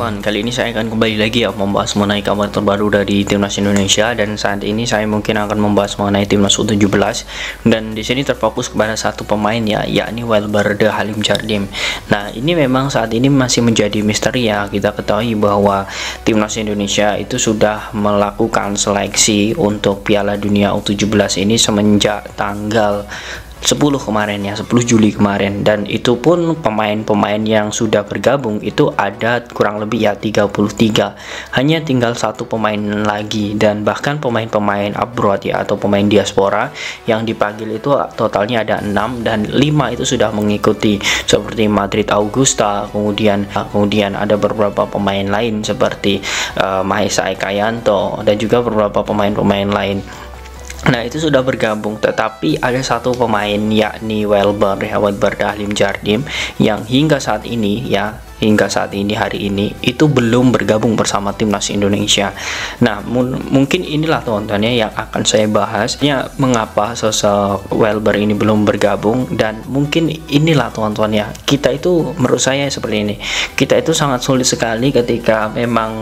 teman-teman, kali ini saya akan kembali lagi ya membahas mengenai kabar terbaru dari Timnas Indonesia. Dan saat ini saya mungkin akan membahas mengenai Timnas U17. Dan di sini terfokus kepada satu pemain ya, yakni Welberde Halim Djardim. Nah, ini memang saat ini masih menjadi misteri ya. Kita ketahui bahwa Timnas Indonesia itu sudah melakukan seleksi untuk Piala Dunia U17 ini semenjak tanggal 10 kemarin ya, 10 Juli kemarin. Dan itu pun pemain-pemain yang sudah bergabung itu ada kurang lebih ya 33. Hanya tinggal satu pemain lagi, dan bahkan pemain-pemain abroad ya atau pemain diaspora yang dipanggil itu totalnya ada 6, dan 5 itu sudah mengikuti seperti Madrid Augusta, kemudian ada beberapa pemain lain seperti Mahesa Ekayanto dan juga beberapa pemain-pemain lain. Nah, itu sudah bergabung, tetapi ada satu pemain yakni Welberde Halim Djardim yang hingga saat ini hari ini itu belum bergabung bersama Timnas Indonesia. Nah, mungkin inilah teman-teman yang akan saya bahas ya, mengapa sosok Welberde ini belum bergabung. Dan mungkin inilah teman-teman ya, kita itu menurut saya seperti ini, kita itu sangat sulit sekali ketika memang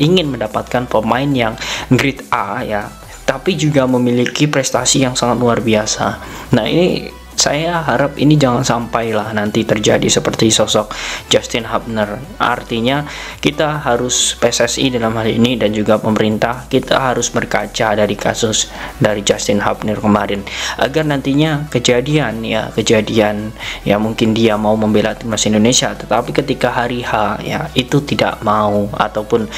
ingin mendapatkan pemain yang grade A ya, tapi juga memiliki prestasi yang sangat luar biasa. Nah, ini saya harap ini jangan sampailah nanti terjadi seperti sosok Justin Hubner. Artinya kita harus, PSSI dalam hal ini dan juga pemerintah, kita harus berkaca dari kasus dari Justin Hubner kemarin, agar nantinya kejadian ya mungkin dia mau membela Timnas Indonesia, tetapi ketika hari H ya itu tidak mau, ataupun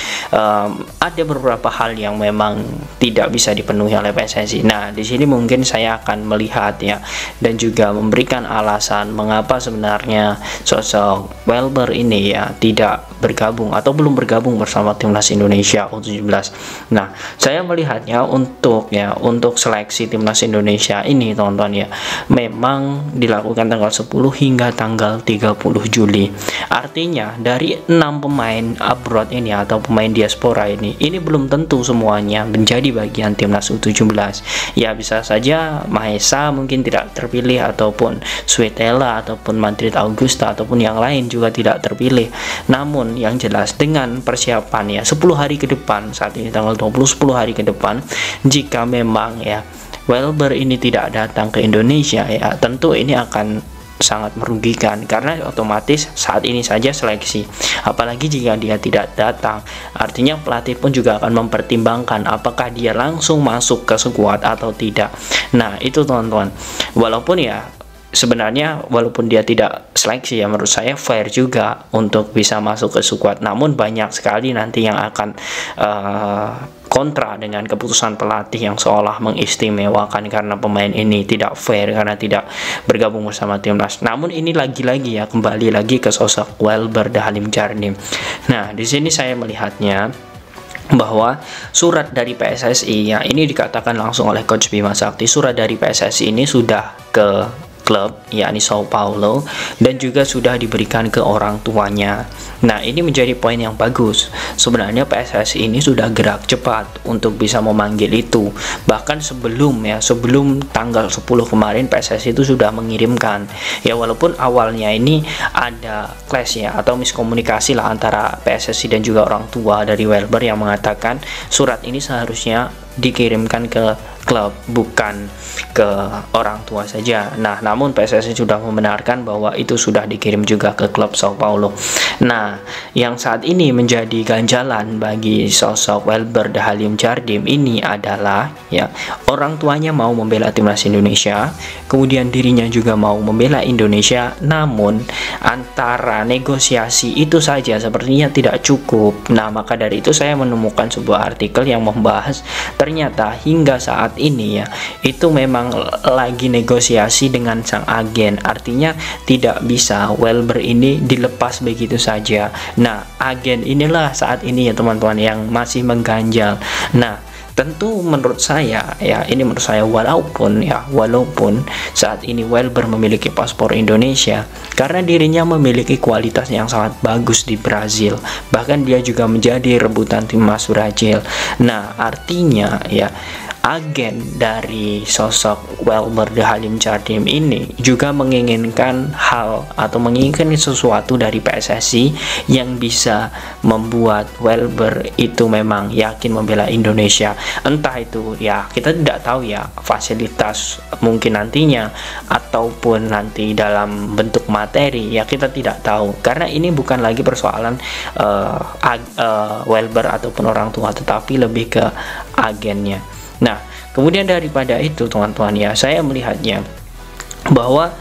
ada beberapa hal yang memang tidak bisa dipenuhi oleh PSSI. Nah, di sini mungkin saya akan melihat ya, dan juga memberikan alasan mengapa sebenarnya sosok Welberde ini ya tidak bergabung atau belum bergabung bersama Timnas Indonesia U17. Nah, saya melihatnya untuk seleksi Timnas Indonesia ini teman-teman ya, memang dilakukan tanggal 10 hingga tanggal 30 Juli. Artinya dari 6 pemain abroad ini atau pemain diaspora ini belum tentu semuanya menjadi bagian Timnas U17. Ya, bisa saja Mahesa mungkin tidak terpilih, ataupun Sweetela, ataupun Madrid Augusta, ataupun yang lain juga tidak terpilih. Namun yang jelas dengan persiapan ya 10 hari ke depan, saat ini tanggal 20, 10 hari ke depan, jika memang ya Welberde ini tidak datang ke Indonesia ya, tentu ini akan sangat merugikan, karena otomatis saat ini saja seleksi, apalagi jika dia tidak datang, artinya pelatih pun juga akan mempertimbangkan apakah dia langsung masuk ke skuad atau tidak. Nah, itu teman-teman, walaupun dia tidak seleksi ya, menurut saya fair juga untuk bisa masuk ke skuad. Namun banyak sekali nanti yang akan kontra dengan keputusan pelatih yang seolah mengistimewakan karena pemain ini tidak fair karena tidak bergabung bersama timnas. Namun ini lagi-lagi ya, kembali lagi ke sosok Welberde Halim Djardim. Nah, di sini saya melihatnya bahwa surat dari PSSI ya, ini dikatakan langsung oleh Coach Bima Sakti, surat dari PSSI ini sudah ke klub yakni Sao Paulo dan juga sudah diberikan ke orang tuanya. Nah, ini menjadi poin yang bagus. Sebenarnya PSSI ini sudah gerak cepat untuk bisa memanggil itu. Bahkan sebelum tanggal 10 kemarin PSSI itu sudah mengirimkan. Ya, walaupun awalnya ini ada clash ya atau miskomunikasi lah antara PSSI dan juga orang tua dari Welberde yang mengatakan surat ini seharusnya dikirimkan ke klub, bukan ke orang tua saja. Nah, namun PSSI sudah membenarkan bahwa itu sudah dikirim juga ke klub Sao Paulo. Nah, yang saat ini menjadi ganjalan bagi sosok Welberde Halim Djardim ini adalah ya, orang tuanya mau membela Timnas Indonesia, kemudian dirinya juga mau membela Indonesia, namun antara negosiasi itu saja sepertinya tidak cukup. Nah, maka dari itu saya menemukan sebuah artikel yang membahas ternyata hingga saat ini ya, itu memang lagi negosiasi dengan sang agen. Artinya tidak bisa Welberde ini dilepas begitu saja. Nah, agen inilah saat ini ya teman-teman yang masih mengganjal. Nah, tentu menurut saya ya, ini menurut saya walaupun saat ini Welberde memiliki paspor Indonesia karena dirinya memiliki kualitas yang sangat bagus di Brazil, bahkan dia juga menjadi rebutan timnas Brazil. Nah, artinya ya agen dari sosok Welber The Halim Jardim ini juga menginginkan hal atau menginginkan sesuatu dari PSSI yang bisa membuat Welber itu memang yakin membela Indonesia. Entah itu ya kita tidak tahu ya, fasilitas mungkin nantinya ataupun nanti dalam bentuk materi ya, kita tidak tahu, karena ini bukan lagi persoalan Welber ataupun orang tua, tetapi lebih ke agennya. Nah, kemudian daripada itu teman-teman ya, saya melihatnya bahwa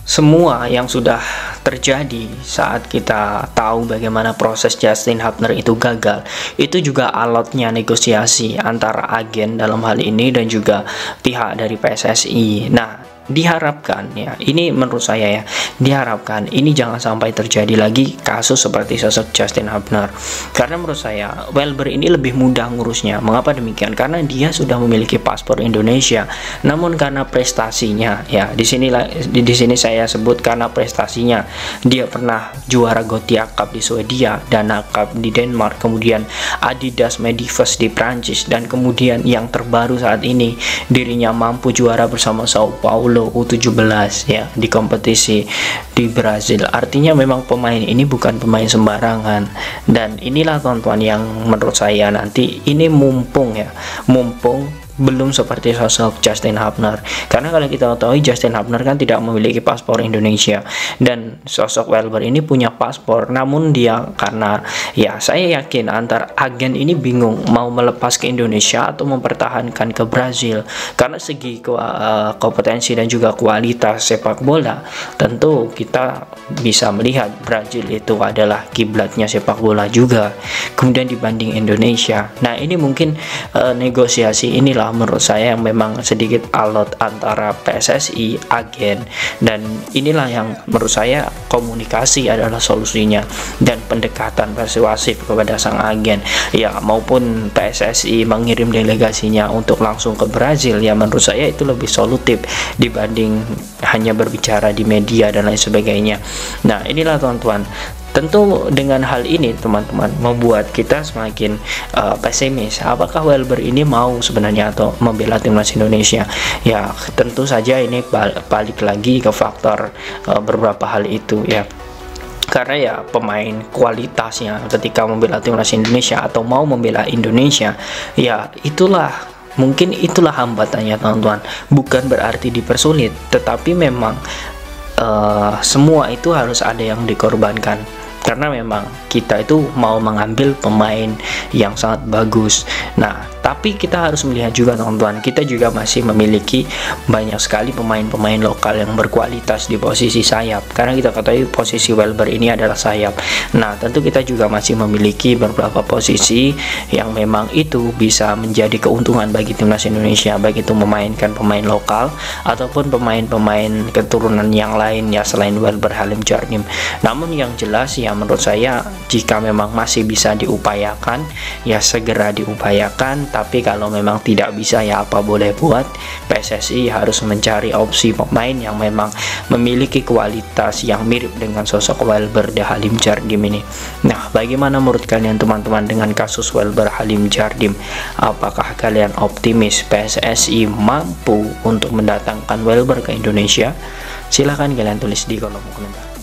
semua yang sudah terjadi saat kita tahu bagaimana proses Justin Hubner itu gagal, itu juga alotnya negosiasi antara agen dalam hal ini dan juga pihak dari PSSI. Nah, diharapkan ya, ini menurut saya ya, diharapkan ini jangan sampai terjadi lagi kasus seperti sosok Justin Hubner, karena menurut saya Welber ini lebih mudah ngurusnya. Mengapa demikian? Karena dia sudah memiliki paspor Indonesia, namun karena prestasinya ya, di sini saya sebut karena prestasinya, dia pernah juara Gothia Cup di Swedia, Dana Cup di Denmark, kemudian Adidas Medifest di Prancis, dan kemudian yang terbaru saat ini dirinya mampu juara bersama Sao Paulo U17 ya di kompetisi di Brazil. Artinya memang pemain ini bukan pemain sembarangan, dan inilah teman-teman yang menurut saya nanti ini mumpung belum seperti sosok Justin Hubner. Karena kalau kita tahu Justin Hubner kan tidak memiliki paspor Indonesia, dan sosok Welber ini punya paspor, namun dia karena ya saya yakin antar agen ini bingung mau melepas ke Indonesia atau mempertahankan ke Brazil, karena segi kompetensi dan juga kualitas sepak bola tentu kita bisa melihat Brazil itu adalah kiblatnya sepak bola juga kemudian dibanding Indonesia. Nah, ini mungkin negosiasi inilah menurut saya yang memang sedikit alot antara PSSI, agen, dan inilah yang menurut saya komunikasi adalah solusinya, dan pendekatan persuasif kepada sang agen ya, maupun PSSI mengirim delegasinya untuk langsung ke Brazil ya, menurut saya itu lebih solutif dibanding hanya berbicara di media dan lain sebagainya. Nah, inilah teman-teman, tentu dengan hal ini teman-teman membuat kita semakin pesimis. Apakah Welber ini mau sebenarnya atau membela timnas Indonesia? Ya, tentu saja ini balik lagi ke faktor beberapa hal itu ya. Karena ya pemain kualitasnya ketika membela timnas Indonesia atau mau membela Indonesia ya, mungkin itulah hambatannya teman-teman. Bukan berarti dipersulit, tetapi memang semua itu harus ada yang dikorbankan, karena memang kita itu mau mengambil pemain yang sangat bagus. Nah, tapi kita harus melihat juga teman-teman, kita juga masih memiliki banyak sekali pemain-pemain lokal yang berkualitas di posisi sayap, karena kita ketahui posisi Welber ini adalah sayap. Nah, tentu kita juga masih memiliki beberapa posisi yang memang itu bisa menjadi keuntungan bagi timnas Indonesia, baik itu memainkan pemain lokal ataupun pemain-pemain keturunan yang lain ya selain Welber Halim Jardim. Namun yang jelas ya, menurut saya jika memang masih bisa diupayakan ya segera diupayakan, tapi kalau memang tidak bisa ya apa boleh buat. PSSI harus mencari opsi pemain yang memang memiliki kualitas yang mirip dengan sosok Welber The Halim Jardim ini. Nah, bagaimana menurut kalian teman-teman dengan kasus Welber Halim Jardim? Apakah kalian optimis PSSI mampu untuk mendatangkan Welber ke Indonesia? Silahkan kalian tulis di kolom komentar.